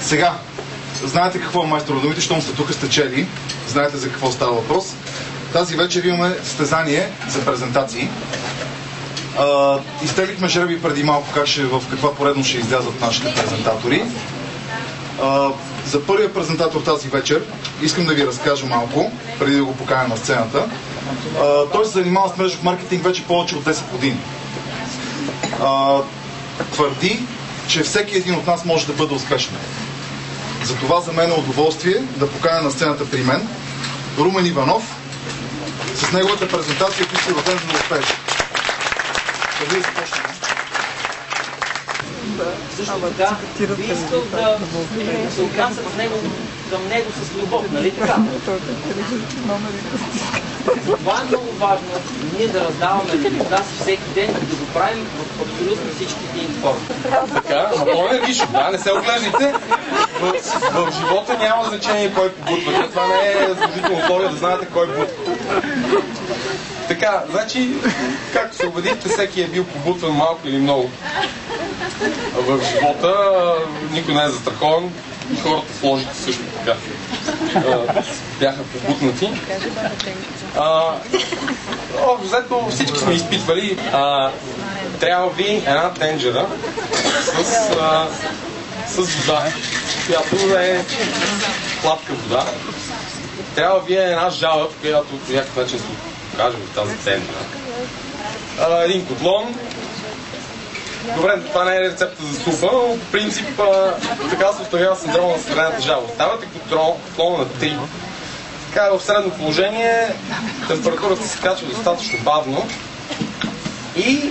Сега, знаете какво е майстор на думите, щом сте тук, сте чели, знаете за какво става въпрос. Тази вечер имаме състезание за презентации. Изтеглихме жреби преди малко в каква поредност ще излязат нашите презентатори. За първия презентатор тази вечер искам да ви разкажа малко, преди да го поканя на сцената. Той се занимава с мрежов маркетинг вече повече от 10 години. Твърди, че всеки един от нас може да бъде успешен. Затова за мен е удоволствие да поканя на сцената при мен Румен Иванов с неговата презентация "Ти си роден за да успееш". Къде започнем? Също така, би искал да се отнасят към него с любов, нали така? Това е много важно, ние да раздаваме любовта си всеки ден и да го правим в абсолютно всички тия форми. Така, по-енергично, да, не се оглеждайте. В живота няма значение кой побутвате. Това не е задължително условие да знаете кой бутва. Така, значи, както се убедихте, всеки е бил побутван малко или много в живота. Никой не е застрахован. И хората в ложите също така бяха побутнати. Взето всички сме изпитвали. Трябва ви една тенджера с вода, която е сладка вода. Трябва ви една жала, която по някакъв начин се покаже в тази тенджера. Един котлон. Добре, това не е рецепта за супа, но по принцип така се установява синдрома на средната жала. Ставате котлона на 3. Така в средно положение температурата се качва достатъчно бавно и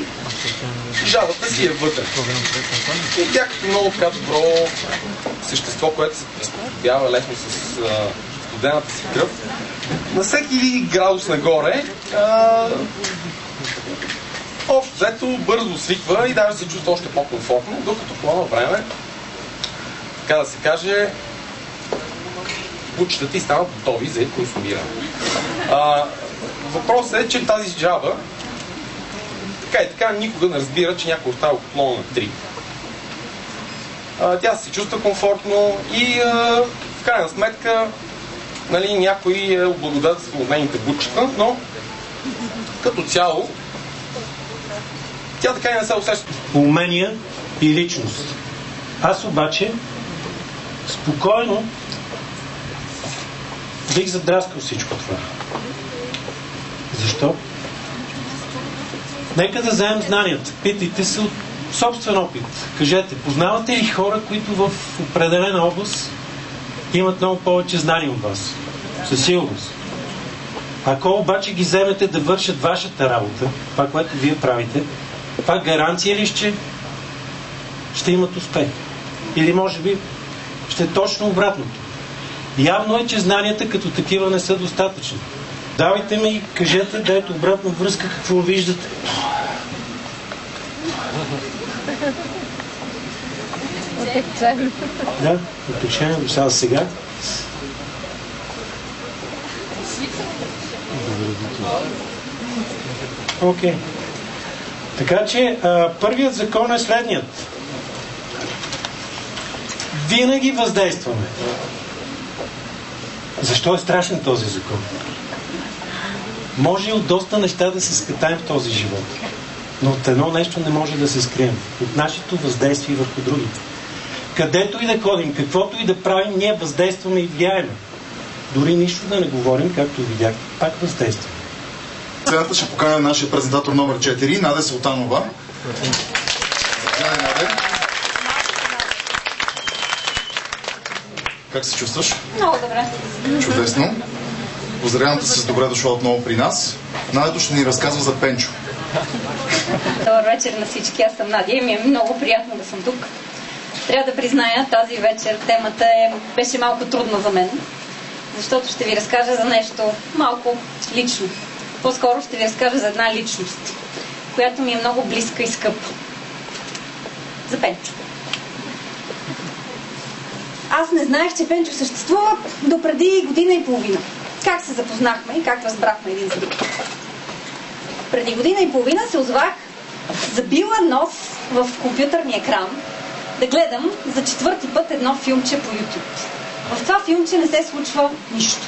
жалата си е вътре. И тя като много така добро същество, което се приспособява лесно с студената си кръв, на всеки градус нагоре общо взето бързо свиква и даже се чувства още по-комфортно, докато по това време, така да се каже, бучетата и станат готови за консумиране. Въпросът е, че тази жаба така и така никога не разбира, че някой остава котлона на 3. Тя се чувства комфортно и в крайна сметка някой е облагодетелствал от нейните бучета, но като цяло тя така и не се усеща. Умения и личност. Аз обаче спокойно бих задраскал всичко това. Защо? Нека да вземем знанията. Питайте се от собствен опит. Кажете, познавате ли хора, които в определена област имат много повече знания от вас? Със сигурност. Ако обаче ги вземете да вършат вашата работа, това, което вие правите, това гаранция ли ще имат успех? Или може би ще е точно обратното? Явно е, че знанията като такива не са достатъчни. Давайте ми и кажете, дайте обратна връзка, какво виждате. Да, утешение до сега. Окей. Така че първият закон е следният. Винаги въздействаме. Защо е страшен този закон? Може и от доста неща да се скатаем в този живот. Но от едно нещо не може да се скрием. От нашето въздействие върху другите. Където и да ходим, каквото и да правим, ние въздействаме и влияеме. Дори нищо да не говорим, както видяхте, пак въздействаме. Сцената ще поканя нашия презентатор номер 4, Надя Султанова. Как се чувстваш? Много добре. Чудесно. Поздравявам те с добре дошла отново при нас. Надето ще ни разказва за Пенчо. Добър вечер на всички. Аз съм Надя и ми е много приятно да съм тук. Трябва да призная, тази вечер темата беше малко трудна за мен, защото ще ви разкажа за нещо малко лично. По-скоро ще ви разкажа за една личност, която ми е много близка и скъпа. За Пенчо. Аз не знаех, че Пенчо съществува до преди година и половина. Как се запознахме и как разбрахме един за друг. Преди година и половина се озвах забила нос в компютърния екран да гледам за 4-ти път едно филмче по YouTube. В това филмче не се случва нищо.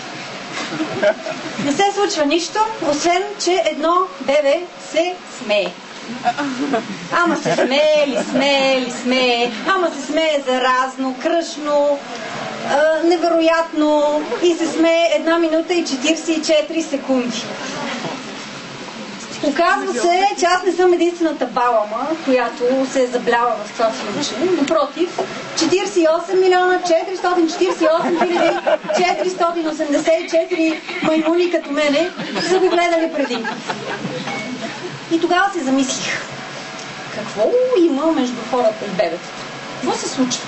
Не се случва нищо, освен, че едно бебе се смее. Ама се смее, ама се смее заразно, кръшно, невероятно и се смее 1 минута и 44 секунди. Оказва се, че аз не съм единствената балама, която се е забляла в това филмче. Напротив, 48 милиона 448 хиляди 484 маймуни като мене са го гледали преди. И тогава се замислих. Какво има между хората и бебетата? Какво се случва?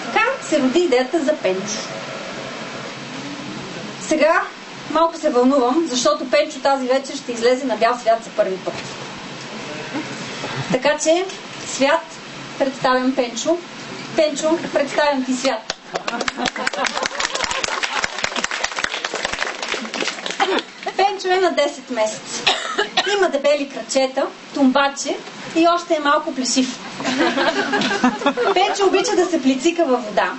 Така се роди идеята за Пенчо. Сега малко се вълнувам, защото Пенчо тази вечер ще излезе на бял свят за първи път. Така че, свят, представям Пенчо. Пенчо, представям ти свят. Пенчо е на 10 месеца. Има дебели крачета, тумбаче и още е малко плешив. Пенчо обича да се плицика във вода.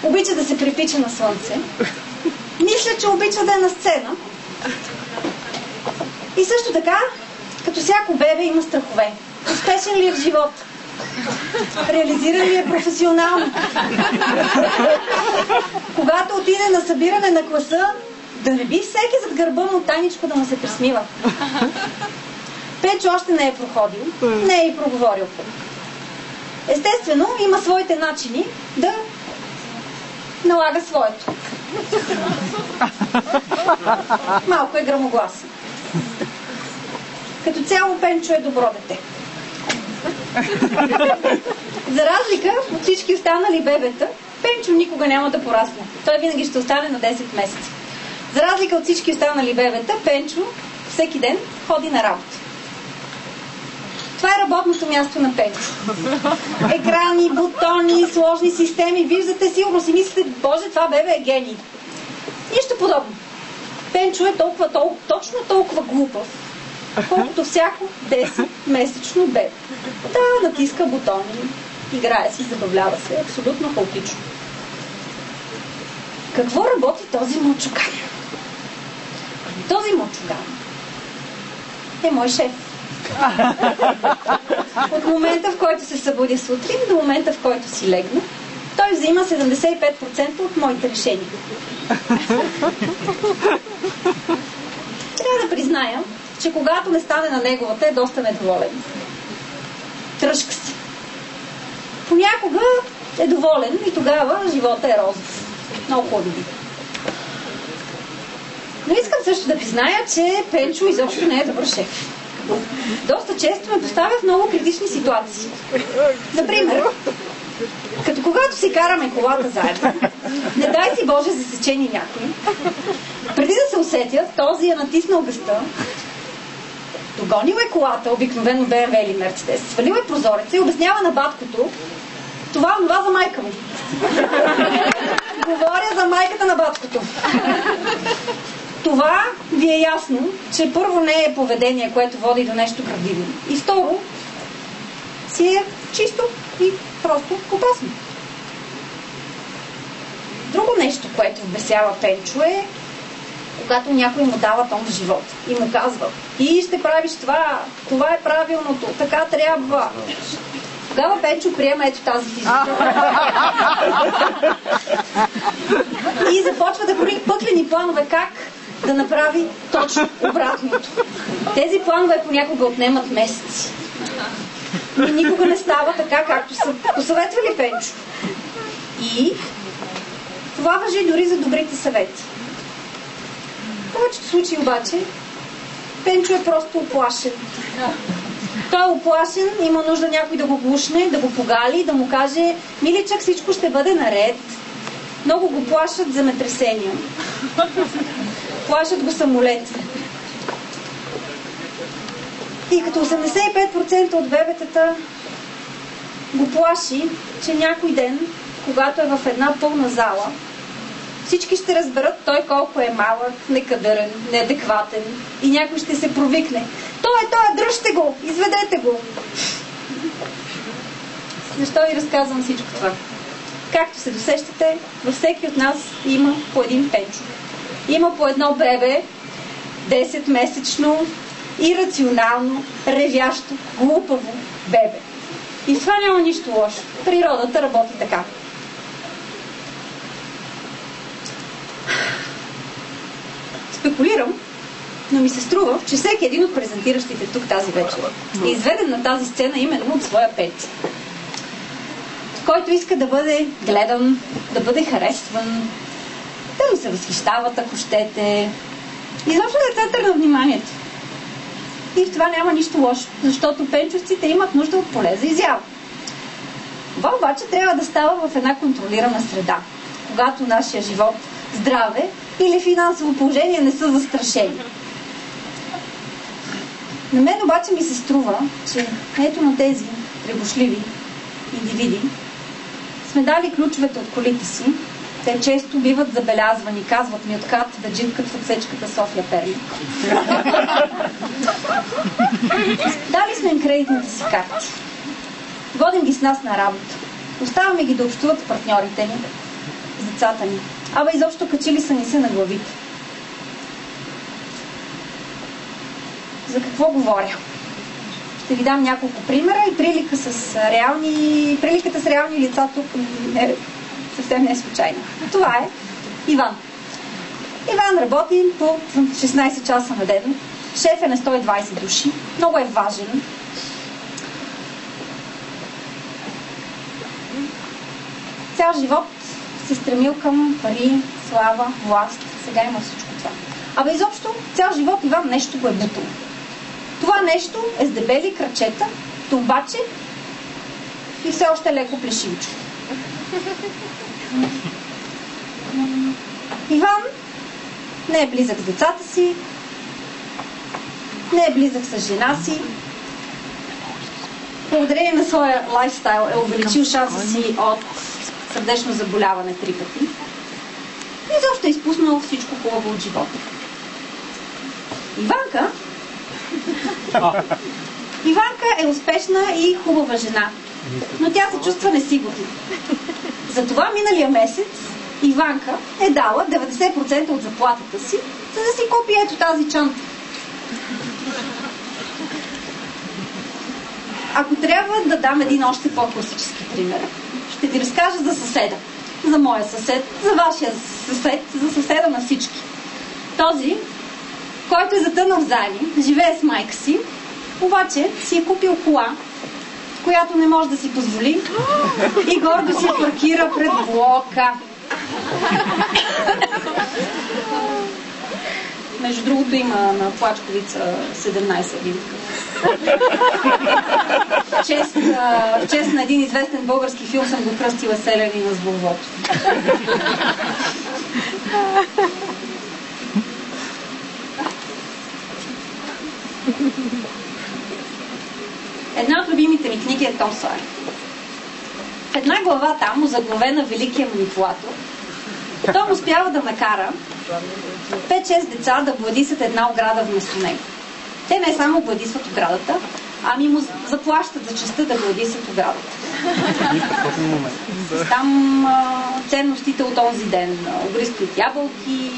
Обича да се припича на слънце. Мисля, че обича да е на сцена. И също така, като всяко бебе, има страхове. Успешен ли е в живота? Реализиран ли е професионално? Когато отиде на събиране на класа, да не би всеки зад гърба му тайничко да му се присмива. Пенчо още не е проходил, не е и проговорил. Естествено, има своите начини да налага своето. Малко е грамогласен. Като цяло Пенчо е добро дете. За разлика от всички останали бебета, Пенчо никога няма да порасне. Той винаги ще остане на 10 месеца. За разлика от всички останали бебета, Пенчо всеки ден ходи на работа. Това е работното място на Пенчо. Екрани, бутони, сложни системи. Виждате, сигурно си мислите, боже, това бебе е гений. Нищо подобно. Пенчо е точно толкова глупав, колкото всяко 10-месечно бебе. Да, натиска бутони, играе си, забавлява се, абсолютно хаотично. Какво работи този мълчуган? Този мълчуган е мой шеф. От момента, в който се събудя сутрин, до момента, в който си легна, той взима 75% от моите решения. Трябва да призная, че когато не стане на неговата, е доста недоволен. Тръжка се. Понякога е доволен и тогава живота е розов. Много хубаво. Но искам също да призная, че Пенчо изобщо не е добър шеф. Доста често ме поставя в много критични ситуации. Например, като когато си караме колата заедно, не дай си Боже засечени някой, преди да се усетя, този е натиснал гъста, догонил е колата, обикновено BMW или Mercedes, свалил е прозореца и обяснява на баткото това за майка му. Говоря за майката на баткото. Това ви е ясно, че първо не е поведение, което води до нещо градивно. И второ, си е чисто и просто опасно. Друго нещо, което вбесява Пенчо е, когато някой му дава тон в живота и му казва: ти ще правиш това е правилното, така трябва. Тогава Пенчо приема ето тази физика. И започва да прави пъклени планове как да направи точно обратното. Тези планове понякога отнемат месеци. Но никога не става така, както са посъветвали Пенчо. И това важи дори за добрите съвети. В повечето случаи обаче Пенчо е просто уплашен. Той е уплашен, има нужда някой да го глушне, да го погали, да му каже: миличък, всичко ще бъде наред. Много го плашат земетресения. Плашат го самолети. И като 85% от бебетата го плаши, че някой ден, когато е в една пълна зала, всички ще разберат той колко е малък, некадърен, неадекватен и някой ще се провикне: той, дръжте го, изведете го. Защо ви разказвам всичко това? Както се досещате, във всеки от нас има по един Пенчо. Има по едно бебе, 10-месечно, ирационално, ревящо, глупаво бебе. И в това няма нищо лошо. Природата работи така. Спекулирам, но ми се струва, че всеки един от презентиращите тук тази вечер е изведен на тази сцена именно от своя Пенчо, който иска да бъде гледан, да бъде харесван, да му се възхищават, ако щете. Изобщо да е център на вниманието. И в това няма нищо лошо, защото пенчовците имат нужда от поле за изява. Това обаче трябва да става в една контролирана среда, когато нашия живот, здраве или финансово положение не са застрашени. На мен обаче ми се струва, че ето на тези пребошливи индивиди сме дали ключовете от колите си. Те често биват забелязвани, казват ми откат да джипкат в отсечката София-Перник. Дали сме им кредитните си карти. Водим ги с нас на работа. Оставаме ги да общуват с партньорите ни, с децата ни. Абе изобщо качили са ни се на главите. За какво говоря? Ще ви дам няколко примера и приликата с реални лица тук съвсем не е случайно. Това е Иван. Иван работи по 16 часа на ден. Шеф е на 120 души. Много е важен. Цял живот се стремил към пари, слава, власт. Сега има всичко това. Абе изобщо цял живот Иван нещо го е бутало. Това нещо е с дебели крачета, тумбаче и все още леко плешивичо. Иван не е близък с децата си, не е близък с жена си. Благодарение на своя лайфстайл е увеличил шанса си от сърдечно заболяване 3 пъти. И защо е изпуснал всичко хубаво от живота. Иванка е успешна и хубава жена, но тя се чувства несигурна. Затова миналия месец Иванка е дала 90% от заплатата си, за да си купи ето тази чанта. Ако трябва да дам един още по-класически пример, ще ви разкажа за съседа. За моя съсед, за вашия съсед, за съседа на всички. Този, който е затънал в заеми, живее с майка си, обаче си е купил кола, която не може да си позволи и гордо си паркира пред блока. Между другото има на Плачковица 17 един такъв. Чест на един известен български филм съм го кръстила Селянина с Волвото. Една от любимите ми книги е Том Сойер. В една глава там, озаглавена Великия манипулатор, Том успява да накара 5-6 деца да бладисат една ограда вместо него. Те не само бладисват оградата, ами му заплащат за честта да бладисат оградата. Там ценностите от онзи ден. Обризки от ябълки,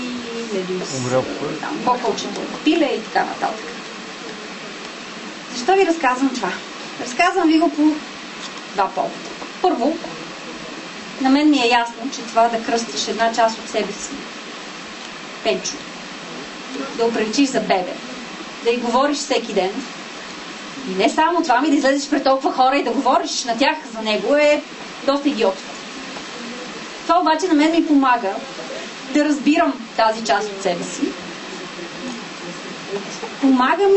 бокълчета от пиле и така нататък. Защо ви разказвам това? Разказвам ви го по два повода. Първо, на мен ми е ясно, че това да кръстиш една част от себе си, Пенчо, да оприличиш за бебе, да й говориш всеки ден, и не само това, ми да излезеш пред толкова хора и да говориш на тях за него е доста идиотско. Това обаче на мен ми помага да разбирам тази част от себе си. Помага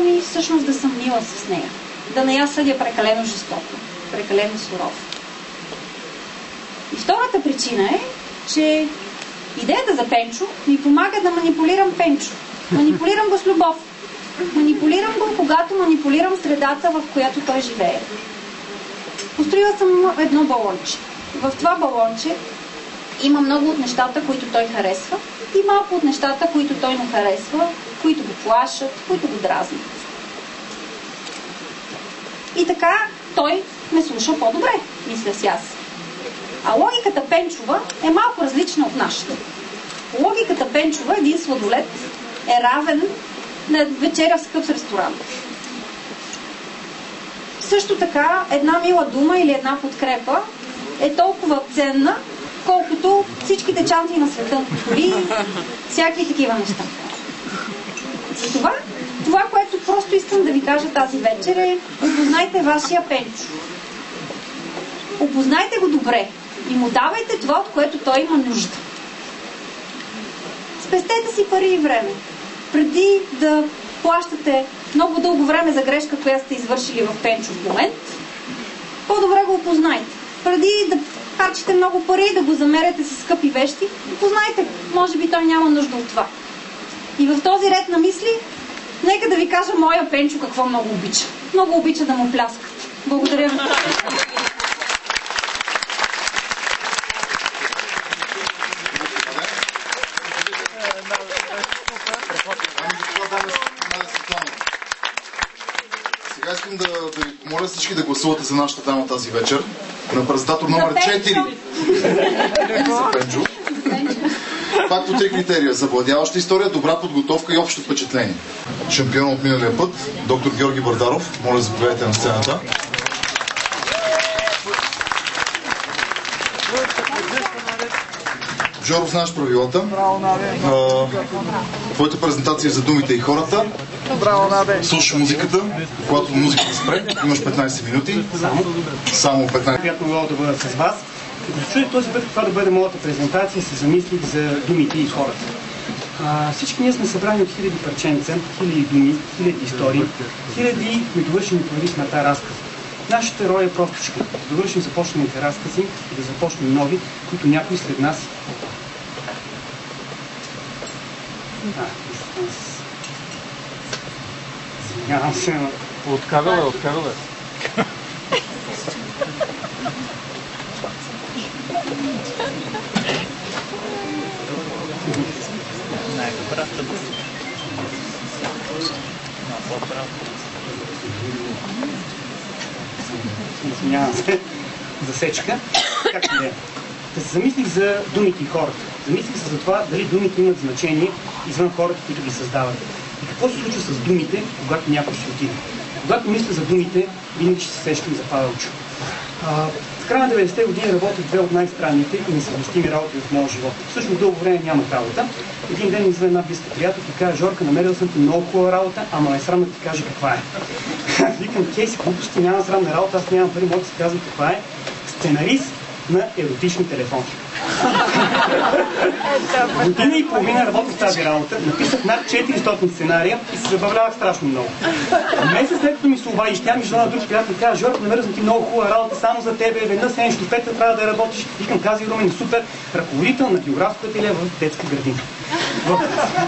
ми всъщност да съм мила с нея. Да не я съдя прекалено жестоко, прекалено сурово. И втората причина е, че идеята за Пенчо ми помага да манипулирам Пенчо. Манипулирам го с любов. Манипулирам го, когато манипулирам средата, в която той живее. Построила съм едно балонче. В това балонче има много от нещата, които той харесва, и малко от нещата, които той не харесва, които го плашат, които го дразнят. И така той ме слуша по-добре, мисля си аз. А логиката Пенчова е малко различна от нашата. Логиката Пенчова, един сладолед, е равен на вечеря в скъп ресторант. Също така, една мила дума или една подкрепа е толкова ценна, колкото всичките чанти на света, дори всякакви такива неща. Затова, това, което просто искам да ви кажа тази вечер е: опознайте вашия Пенчо. Опознайте го добре и му давайте това, от което той има нужда. Спестете си пари и време. Преди да плащате много дълго време за грешка, която сте извършили в Пенчов момент, по-добре го опознайте. Преди да харчите много пари и да го замеряте с скъпи вещи, опознайте го. Може би той няма нужда от това. И в този ред на мисли, нека да ви кажа моя Пенчо какво много обича. Много обича да му пляскат. Благодаря ви. Сега искам да ви помоля всички да гласувате за нашата дама тази вечер. На презентатор номер 4 за Пенчо. Пак по 3 критерия: завладяваща история, добра подготовка и общо впечатление. Шампион от миналия път, доктор Георги Бардаров. Моля, заповядайте на сцената. Жоро, знаеш правилата. Твоята презентация е за думите и хората. Слушаш музиката. Когато музиката спре, имаш 15 минути. Само 15. Приятно било да бъда с вас. Като се чуди този път каква да бъде моята презентация, се замислих за думите и хората. Всички ние сме събрани от хиляди парченца, хиляди думи, хиляди истории, хиляди недовършени поради смъртта разкази. Нашата роля е просто ще довършим започнаните разкази и да започнем нови, които някой след нас Извинявам се, но... Откарала. Най-добрата Извинявам се. Засечка. Както не е. Да се замислих за думите и хората. Замислих се за това дали думите имат значение извън хората, които ги създават. И какво се случва с думите, когато някой си отиде. Когато мисля за думите, винаги ще се сещам за Павелчо. В края на 90-те години работих две от най-странните и несъвместими работи в моя живот. Всъщност дълго време нямах работа. Един ден извън една близка приятелка и каза: Жорка, намерил съм ти много хубава работа, ама е срам да ти кажа каква е. Викам: Кейси, глупости, няма срамна работа, аз нямам пари, мога да си казвам каква е. Сценарист на еротични телефонки. Година и половина работих в тази работа, написах над 400 сценария и се забавлявах страшно много. Месец след като ми се обади, тя ми жена друг приятел и каза: Жорка, намерил съм ти много хубава работа само за тебе, веднъж седнеш до 5 трябва да работиш. Викам: Кази Румен, супер, ръководител на географска ателие в детска градина. В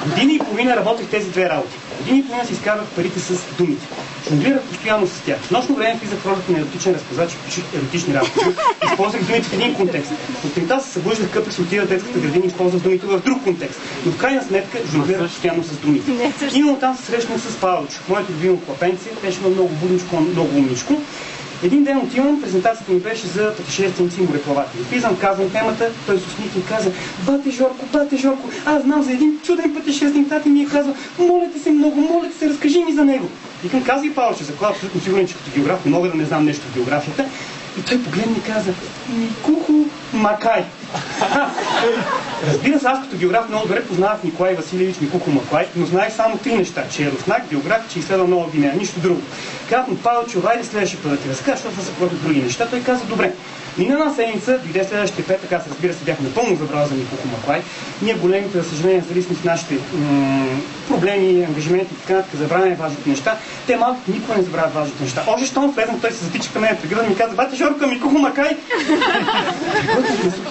година и половина работех тези две работи. Година и половина си изкарвах парите с думите. Жонглирах постоянно с тях. В нощно време влизах в ролята на еротичен разказач и пишех еротични разкази. Използвах думите в един контекст. Сутринта се събуждах, къпех се отида в детската градина и използвах думите в друг контекст. Но в крайна сметка жонглирах постоянно с думите. Именно там се срещнах с Павелчо, моето любимо клапенце. Беше много будничко, много умничко. Един ден отивам, презентацията ми беше за пътешественици и мореплаватели. Влизам, казвам темата, той се усмихна и каза: Бате Жорко, аз знам за един чуден пътешественик, тати ми е казал: моля те се много, моля те се, разкажи ми за него. Викам: казвай, Павловче, за това абсолютно сигурен, че като географ не мога да не знам нещо в географията. И той погледна и каза: Микухо Макай. Разбира се, аз като географ много добре познавах Николай Василевич Микухо Макай, но знаех само 3 неща: че е руснак, географ, че изследва Нова Гвинея, нищо друго. Казвам: Павловче, хайде следващия път да ти разкажа, защото са просто други неща. Той каза: добре. Мина една седмица, дойде следващия петък, аз разбира се бях напълно забравил за Микухо Макай. Ние големите, за съжаление, зависими с нашите проблеми, ангажименти и така нататък, забравяме важните неща. Те малките никога не забравят важните неща. Още щом влезнах, той се затича към мен при гръда и ми каза: Бате Жорка, Микухо Макай.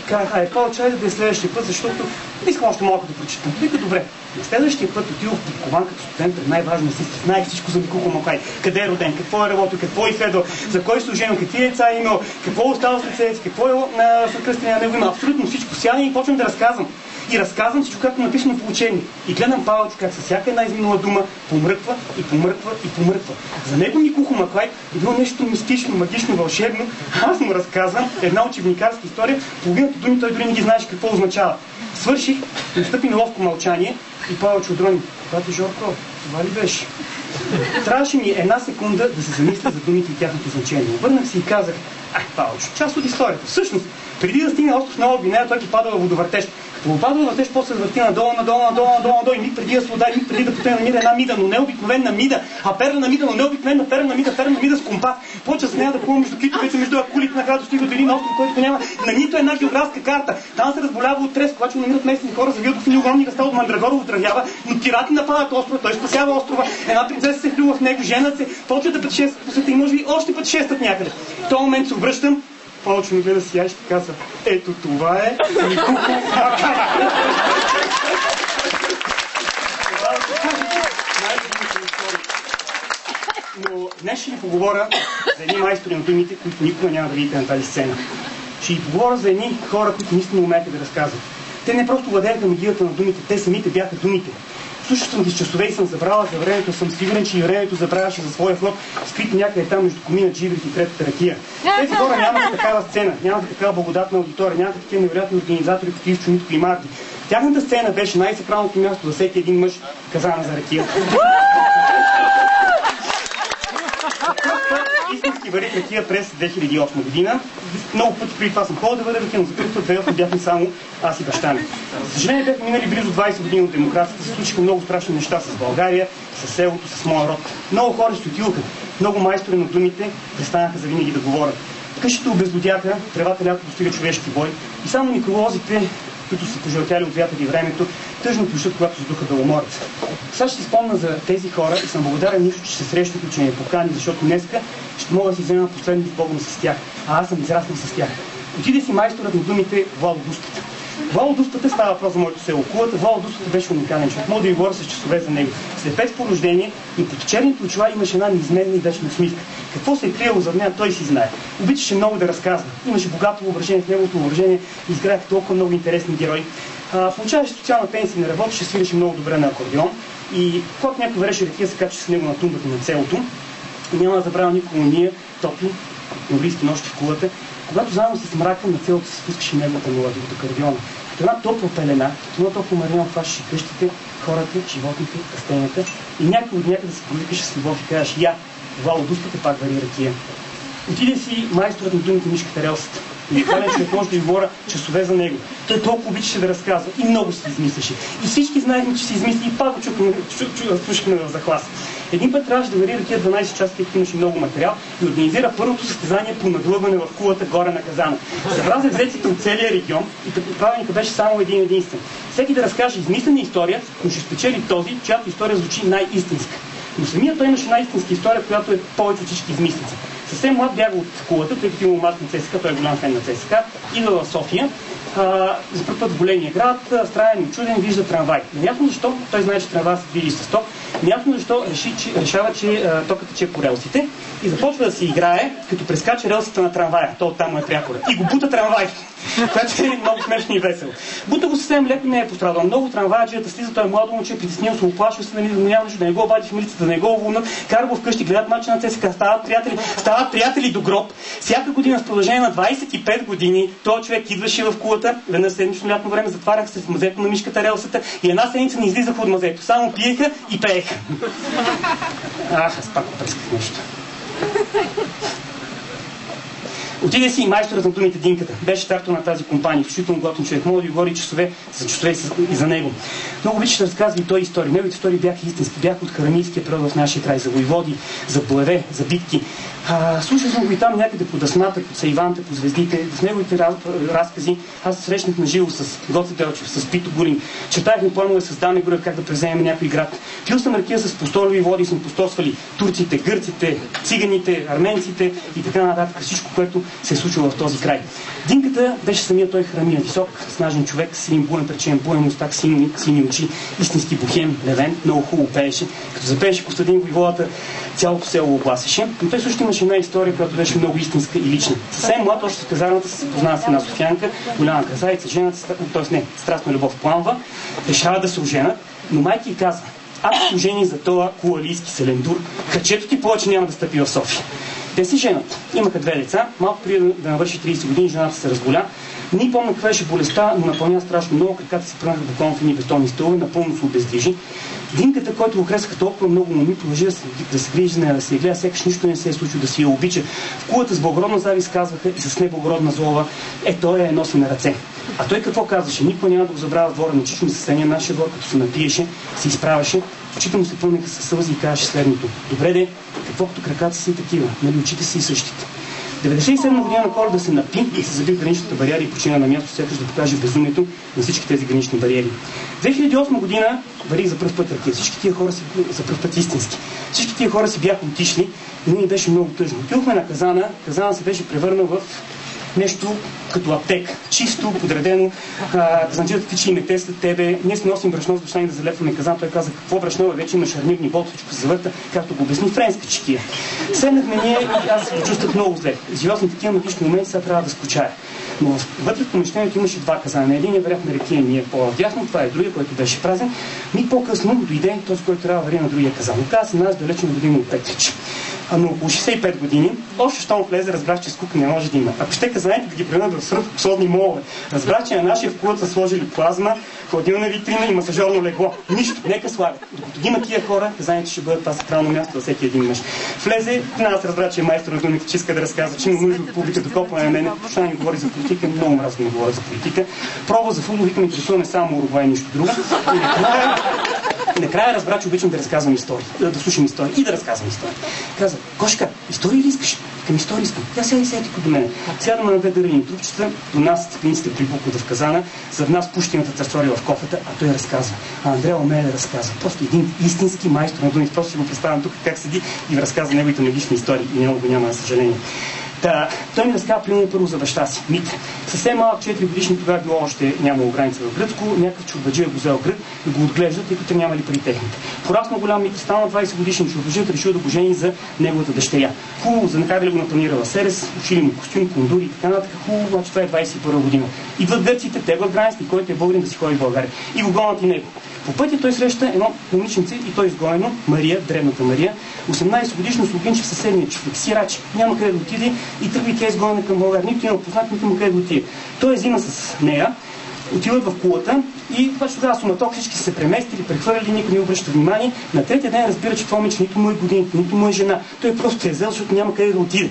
Казах: Павловче, хайде да е следващия път, защото искам още малко да прочитам. Вика: добре. На следващия път отидох в Трикован като студент пред най-важния си, знаех всичко за Микухо Макай. Къде е роден, какво е работил, какво е изследвал, за кой служено, какви деца е имал, какво е оставал след себе си, какво е съкръстение на него има. Абсолютно всичко. Сядам и почвам да разказвам. И разказвам всичко, както написано по учение. И гледам Палачо как със всяка една изминала дума помръква и помръква и помръква. За него Микухо Маклай е било нещо мистично, магично, вълшебно. Аз му разказвам една учебникарска история, половината думи той дори не ги знаеш какво означава. Свърших, настъпи неловко мълчание и Палачо отрони. Бате Жорко, това ли беше? Трябваше ми една секунда да се замисля за думите и тяхното значение. Обърнах се и казах, Палачо, част от историята. Всъщност, преди да стигне остров Нова Гвинея, той попада във водовъртеж. По водовъртеж после се върти надолу и миг преди да се удари, миг преди да потъне на мида една мида, но не обикновена мида, а перна на мида, но не обикновена перна на мида с компас. Почва с нея да плува между китовете, между акулите, накрая достига до един остров, който няма на нито една географска карта. Там се разболява от трес, когато намират местни хора, завиват в едни огромни ръста от мандрагора, оздравява, но пирати нападат острова, той спасява острова, една принцеса се влюбва в него, женят се, почват да пътешестват по света и може би още пътешестват някъде. В този момент се обръщам, Палачо ми гледа сега и ще казва, ето това е Микухо Маклай. Но днес ще ви поговоря за едни майстори на думите, които никога няма да видите на тази сцена. Ще ви поговоря за едни хора, които наистина умеят да разказват. Те не просто владееха магията на думите, те самите бяха думите. Слушал съм ги с часове и съм забрала за времето, съм сигурен, че и времето забравяше за своя хлоп, скрит някъде там между комина Джибрит и третата ракия. Тези хора нямаха такава сцена, нямаха такава благодатна аудитория, нямаха такива невероятни организатори, като Ивчо, Митко и Марти. Тяхната сцена беше най-сакралното място за всеки един мъж, казана за ракия. Истински варих ракия през 2008 година. Много пъти преди това съм ходил да варя ракия, но за първи път 2008 бяхме само аз и баща ми. За съжаление бяхме минали близо 20 години от демокрацията, се случиха много страшни неща с България, с селото, с моя род. Много хора се отидоха, много майстори на думите престанаха за винаги да говорят. Къщите обезлюдяха, тревата лято достига човешки бой и само микролозите, които са пожълтяли от вятъра и времето, тъжно пишат, когато задуха беломорец. Сега ще си спомня за тези хора и съм благодарен нищо, че се срещах и че ме покани, защото днеска ще мога да си взема последни спомени с тях, а аз съм израснал с тях. Отиде си майсторът на думите Владо Дуспата. Владо Дуспата става въпрос за моето село Кулата. Владо Дуспата беше уникален човек. Мога да ви говоря с часове за него. Слепец по рождение, но под черните очила имаше една неизменна и вечна усмивка. Какво се е криело зад нея, той си знае. Обичаше много да разказва. Имаше богато въображение, в неговото въображение изградаха толкова много интересни герои. Получаваше социална пенсия, не работеше, свиреше много добре на акордеон. И когато някой вареше ракия, се качеше с него на тумбата на селото. И няма да забравя никога ние, топли, ноябрийски нощи в Кулата, когато заедно с мрака на селото се спускаше неговата мелодия от акордеона. Като една топла пелена, като една топла марина хващаше къщите, хората, животните, растенията и някой от някъде се провикаше с любов и казваш: я, Владо Дуспата пак вари ракия. Отиде си майсторът на думите Мишката Релсата. Уникален човек, може да ви говоря часове за него. Той толкова обичаше да разказва и много си измисляше. И всички знаехме, че си измисли и пак го слушахме в захлас. Един път трябваше да вари ракия 12 часа, тъй имаше много материал и организира първото състезание по надлъгване в Кулата горе на Казана. Събра се взетите от целия регион и правилника беше само един единствен. Всеки да разкаже измислена история, но ще спечели този, чиято история звучи най-истинска. Но самият той имаше най-истинска история, която е повече от всички измислици. Съвсем млад бяга от Кулата, тъй като има мат на ЦСКА, той е голям фен на ЦСКА, идва в София. За първ път в големия град, странен и чуден, вижда трамвай. Неясно защо, той знае, че трамвай се движи с ток, неясно защо решава, че токът тече по релсите и започва да си играе, като прескача релсите на трамвая. То оттам му е прякора. И го бута трамвай, което е много смешно и весело. Бута го съвсем леко, не е пострадал. Много трамваджията слиза, той е младо момче, притеснил се, оплашва се, да не го обади в милицата, да не го уволнат, кара го вкъщи, гледат мача на ЦСКА, стават приятели до гроб. Всяка година с продължение на 25 години този човек идваше в Кулата, веднъж седмично лятно време затваряха се в мазето на Мишката Релсата и една седмица не излизаха от мазето. Само пиеха и пееха. Аз пак пресках нещо. Отиде си и майсторът на думите Динката. Беше стартор на тази компания. Включително готин човек. Мога да ви говори часове и за него. Много обичаше да разказва и той истории. Неговите истории бяха истински. Бяха от харамийския период в нашия край. За войводи, за боеве, за битки. Слушал съм го и там някъде по Дъсната, по Сейванта, по звездите. В неговите разкази аз се срещнах на живо с Гоце Делчев, с Пито Гулин. Чертахме планове с Дане Груев как да преземем някой град. Пил съм ракия с постолови води, сме постосвали турците, гърците, циганите, арменците и така нататък. Всичко, което се е случило в този край. Динката беше самия той храмия, висок, снажен човек, син буен, пречен буен, мустак, сини очи. прочи. Истински бухем, Левент, много хубаво пееше. Като запееше Костадин Войводата, цялото село огласеше. Но той също имаше една история, която беше много истинска и лична. Съвсем млад, още в казармата се познава с една софиянка, голяма красавица, жената, т.е. не, страстна любов пламва, решава да се оженят, но майка й казва: ако се ожени за този куалийски селендур, хачето ти повече няма да стъпи в София. Те се женят. Имаха 2 деца. Малко преди да навърши 30 години, жената се разболя. Не помня каква беше болестта, но напълня страшно много. Краката се прънаха буквално в едни бетонни стълбове, напълно се обездвижи. Динката, който го харесаха толкова много, но ми продължи да се грижи за нея, да се я гледа, сякаш нищо не се е случило, да си я обича. В кулата с благородна завист казваха и с неблагородна злоба: той я носи на ръце. А той какво казваше? Никой няма да го забравя в двора на Чичо, на съседния нашия двор, като се напиеше, се изправяше. Очите му се пълниха със сълзи и казваше следното: добре де, какво като краката си такива, нали очите си и същите. 97 година на Коледа се напи и се заби в граничната бариера и почина на място, сякаш да покаже безумието на всички тези гранични бариери. 2008 година варих за пръв път ръке. Всички тия хора си, за пръв път истински, всички тия хора си бяха отишли и ние беше много тъжно. Отидохме на Казана, Казана се беше превърнал в нещо като аптека, чисто, подредено. Казанчетата тичи и мете след тебе. Ние си носим брашно с баща ни да залепваме Казан. Той каза: какво брашно, вече има шарнирни болт, всичко се завърта, както го обясни френска чекия. Седнахме ние и аз се чувствах много зле. Живях на такива магични моменти, сега трябва да скучая. Но вътре в помещението имаше 2 казана. Единия варях на рекия ние по-вдясно, това е другия, който беше празен. Миг по-късно дойде този, който трябва да вари на другия казан. Оказа се нас далечно година от Петрич. Но около 65 години, още щом влезе, разбрах, че скука не може да има. Ако ще казаните да ги превърнат в свръхосодни молове, разбрах, че на нашия вкулът са сложили плазма, хладилна витрина и масажорно легло. Нищо, нека слагат. Докато ги има тия хора, казаните ще бъдат това сакрално място за всеки един мъж. Влезе, нас разбра, че е майстор на думите, че иска да разказва, че има нужда от публика докопване на мен. Почна да ми говори за политика, много мразно ми говори за политика. Пробва за футбол, викаме, интересуваме само Уругвай и нищо друго. И накрая разбра, че обичам да разказвам истории, да слушам истории и да разказвам истории. Каза: Гошка, истории ли искаш? Към истории искам. Тя седи до мене. Сядаме на 2 дървени трупчета, до нас цепениците при Букода в Казана, зад нас пущината църцори в кофата, а той разказва. А Андрея умее да разказва. Просто един истински майстор на думи. Просто си го представям тук как седи и ви разказва неговите магични истории. И него го няма, на съжаление. Той ми разказва примерно първо за баща си, Митре. Съвсем малък, 4 годишни, тогава било още нямало граница в Гръцко, някакъв чорбаджия го взел гръб и го отглежда, тъй като нямали политехника. Пораснал голям Митре, стана 20 годишен чорбаджият, решил да го жени за неговата дъщеря. Хубаво, накарали го на планирала Серес, учили му костюм, кондури и така нататък. Хубаво, значи това е 21 година. Идват гърците, теглят граници, който е българин да си ходи в България. И го гонят и него. По пътя той среща едно момиченце и той изгонено, Мария, древната Мария, 18 годишно слугинче в съседния чифлик, сирач, няма къде да отиде и тръгва и тя изгонена към България. Никой не го познат, никой му къде да отиде. Той взима с нея, отиват в кулата и това, че тогава суматок, всички се преместили, прехвърли, никой не обръща внимание. На третия ден разбира, че това момиче нито му е годините, нито му е жена. Той просто е взел, защото няма къде да отиде.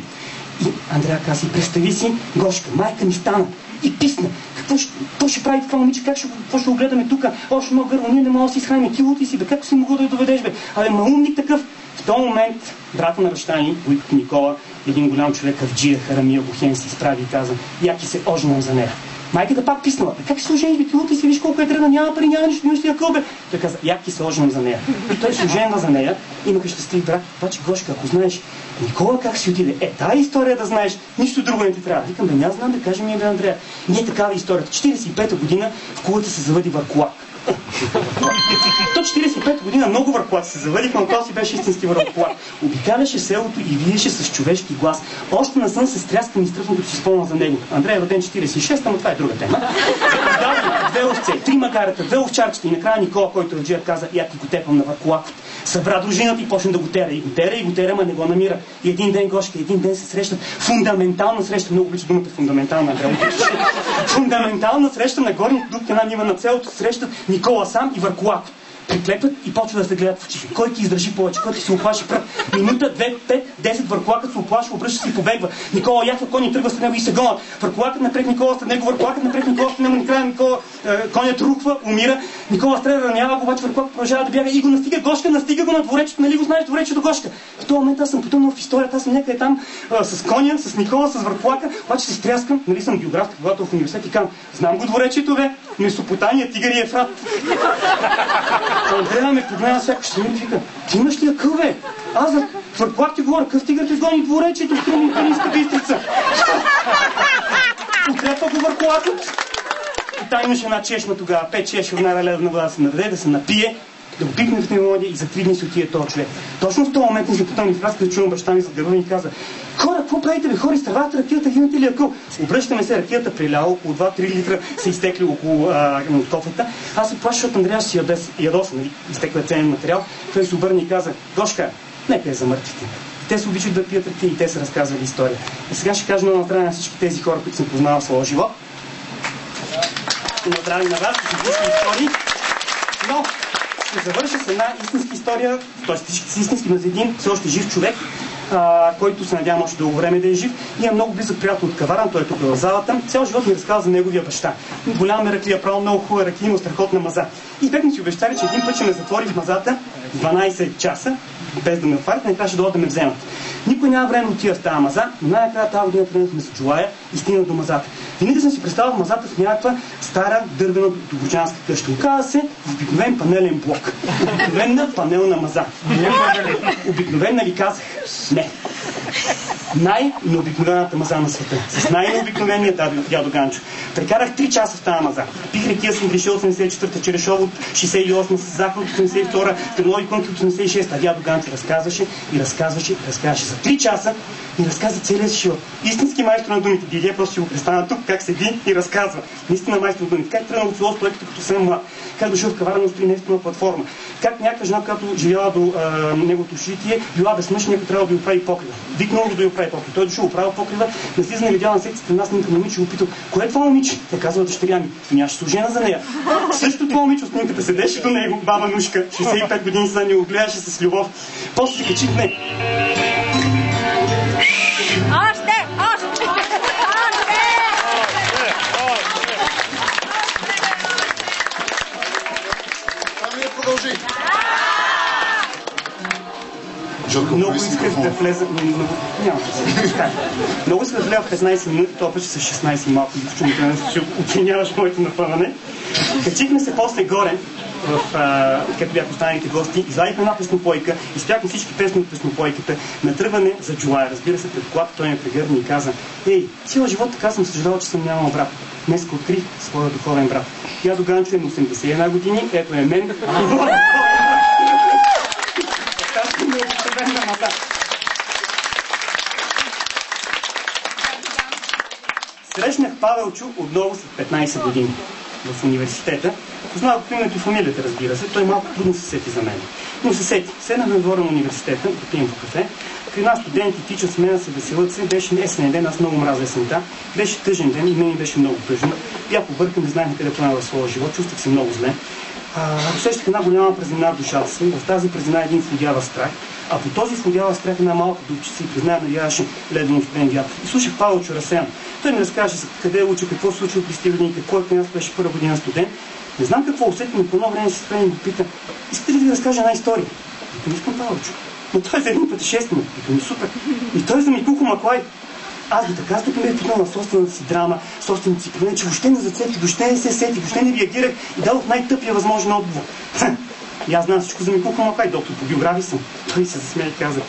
И Андрея каза: представи си, Гошка, майка ми стана и писна. Какво ще прави това момиче? Какво ще го гледаме тук? Още едно гърло, ние не можем да си изхраним. Ти лути си, бе, как си могъл да я доведеш, бе? Абе, малумник такъв. В този момент брата на баща ни, Войко Никола, един голям човек, Авджия Харамия Бухен, се изправи и каза: яки се оженям за нея. Майката пак писнала: как се ожениш, бе? Ти лути си, виж колко е дрена, няма пари, няма нищо, си якъл, бе. Той каза: яки се оженям за нея. И той се оженва за нея, имаха щастлив брак. Обаче, Гошка, ако знаеш Никола как си отиде, тази история да знаеш, нищо друго не ти трябва. Викам: бе, аз знам, да кажем ми, бе, Андрея. Не е такава историята. 45-та година в кулата се завъди върколак. То 45 година много върколак се завъдих, но това си беше истински върколак. Обикаляше селото и виеше с човешки глас. Още на сън се стряскам и стръпно, като си спомня за него. Андрея е роден 46, ама това е друга тема. Дали 2 овце, 3 магарета, 2 овчарчета и накрая Никола, който Авджия каза: я ти го тепам на върколакът. Събра дружината и почна да го тера. И го тера, ама не го намира. И един ден, Гошка, един ден се срещат. Фундаментална среща, много обича думата фундаментална. Фундаментална среща на горните дупки, една нива на целото, срещат Никола сам и върколакът. Приклепват и почват да се гледат в очи. Кой ти издържи повече, кой ти се оплаши пръв. Минута, 2, 5, 10, върколакът се оплашва, обръща се и побегва. Никола яхва коня, тръгва след него и се гонят. Върколакът напред, Никола след него, върколакът напред, Никола след него, накрая Никола, конят рухва, умира. Никола стреля, ранява го, обаче върколакът продължава да бяга и го настига. Гошка, настига го на дворечето, нали го знаеш, дворечето Гошка. В този момент аз съм потънал в историята, аз съм някъде там с коня, с Никола, с върколака, обаче се стряскам, нали съм географ, когато в университет и казвам: знам го дворечето, бе, Месопотамия, Тигър и Ефрат. Андрея ме погледна сякаш се ми вика: ти имаш ли акъл, бе? Аз за върколак ти говоря, къв тигър ти сгони дворечето в Струм и Пиринска Бистрица. Укрепва го върколакът. И тая имаше една чешма тогава, 5-6 ординара лева на вода да се нададе, да се напие, да го пикне в Мелодия и за 3 дни си отиде този човек. Точно в този момент не запитам и да чувам баща ми за гърба ми и каза: хора, какво правите бе? Хора, изтървате ракията, хинете ли акъл? Обръщаме се, ракията приляла, около 2-3 литра са изтекли около кофата. Аз се плаша, защото Андрея си ядоса, нали? Изтеква ценен материал. Той се обърна и каза: Гошка, нека я за мъртвите. Те се обичат да пият ракия и те са разказвали история. И сега ще кажа много здраве на всички тези хора, които съм познавал в своя живот. Много здраве на вас, всички истории. Но ще завърша с една истинска история, т.е. всички са истински, но за един все още жив човек, който се надявам още дълго време да е жив. И е много близък приятел от Каваран, той е тук в залата. Цял живот ми разказва за неговия баща. Голям мераклия, правил много хубава ракия, но страхотна маза. И бехме си обещали, че един път ще ме затвори в мазата 12 часа, без да ме отварят, накрая ще дойдат да ме вземат. Никой няма време да отива в тази маза, но най-накрая тази година тръгнахме с Джулая и стигна до мазата. Винаги съм си представил мазата в някаква стара дървена добруджанска къща. Оказа се в обикновен панелен блок. Обикновена панелна маза. Обикновена ли казах? Не. Най-необикновената маза на света. С най-необикновения дядо Ганчо. Прекарах 3 часа в тази маза. Пих ракия съм грешил от 84-та, черешово от 68-та, с захар от 82-та, стремнови конки от 86-та. Дядо Ганчо разказваше и разказваше и разказваше. За 3 часа и разказа целия си живот. Истински майстор на думите. Дидия просто си го представя тук, как седи и разказва. Наистина майстор на думите. Как тръгнал от философията, като съм млад. Как дошъл в Каварна, стои наистина платформа. Как някаква жена, която живяла до неговото общежитие, била безмъж, някой трябва да ви оправи покрива. Викнал го да ви оправи покрива. Той е дошъл, оправил покрива, навлиза видяла на секцията една снимка на момиче и го питал: кое е това момиче? Тя казва: дъщеря ми. Нямаше служена за нея. Също това момиче от снимката седеше до него, баба Нушка, 65 години сега ни го гледаше с любов. После се качихме. Още! Продължи. Много исках да влеза. Много исках да влеза в 15 минути, това път с 16 малко, защото ще оценяваш моето напъване. Качихме се после горе, където бяха останалите гости, извадихме една песнопойка, изпяхме всички песни от песнопойката, на тръгване за Джулая. Разбира се, пред колата той ме прегърна и каза: ей, цял живот така съм съжалявал, че съм нямал брат. Днес открих своя духовен брат. Дядо Ганчо е на 81 години, ето е мен. Срещнах Павелчо отново след 15 години в университета. Познавах по името и фамилията, разбира се. Той малко трудно се сети за мен. Но се сети. Седнах на двора на университета, да пием по кафе. При нас студенти тичат с мен, се веселят се. Беше есен ден, аз много мразя есента. Беше тъжен ден и мен беше много тъжен. Бях побъркан, не знаех къде поема в своя живот. Чувствах се много зле. Усещах една голяма празнина в душата си. В тази празнина един входява страх. А по този входява страх една малка дупчица и призная навяваше ледено студен вятър. И слушах Павелчо разсеян. Той ми разкаже къде е учил, какво се случило през тези години, какво е при нас беше първа година студент. Не знам какво усетих, но по едно време се спрем и го пита: искате ли да ви разкажа една история? И не искам, Павелчо. Но той е за един пътешественик. И ми супер. И той за Микухо Маклай. Аз до така тук ме е питал на собствената си драма, собствената си проблем, че въобще не зацепих, въобще не се сетих, въобще не реагирах и дадох най-тъпия възможен отговор. И аз знам всичко за Микухо Маклай, доктор по биографии съм. Той се засмя и каза: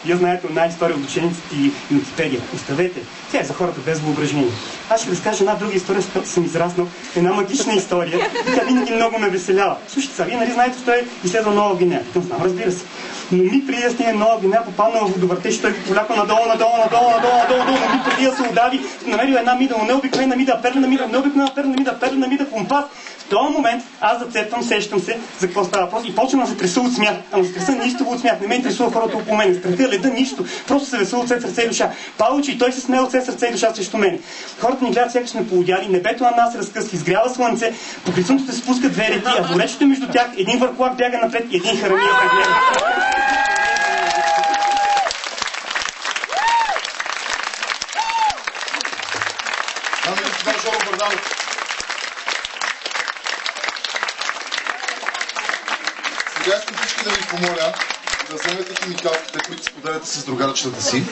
вие знаете една история от учениците и Википедия. Оставете. Тя е за хората без въображение. Аз ще ви разкажа една друга история, с която съм израснал. Една магична история. И тя винаги много ме веселява. Слушайте сега, вие нали знаете, че той изследва Нова Гвинея? Към знам, разбира се. Но ми преди да стигне Нова Гвинея, попаднал в водовъртеж, той го повляка надолу, но ми преди да се удави, намерил една мида, но необикновена мида, перлена мида, необикновена перлена мида, компас. В този момент аз зацепвам, сещам се за какво става въпрос и почвам да се треса от смях. Ама се треса нищо от смях, не ме интересува хората около мен, страха, леда, нищо. Просто се весела от все сърце и душа. Павелчо и той се смее от все сърце и душа срещу мен. Хората ни гледат, сякаш сме полудяли, небето над нас разкъсва, изгрява слънце, покрай слънцето се спускат две реки, а в речето между тях един върклак бяга напред и един харамия пред него. Сега искам всички да ви помоля да вземете химикалките, които споделяте с другарчетата си.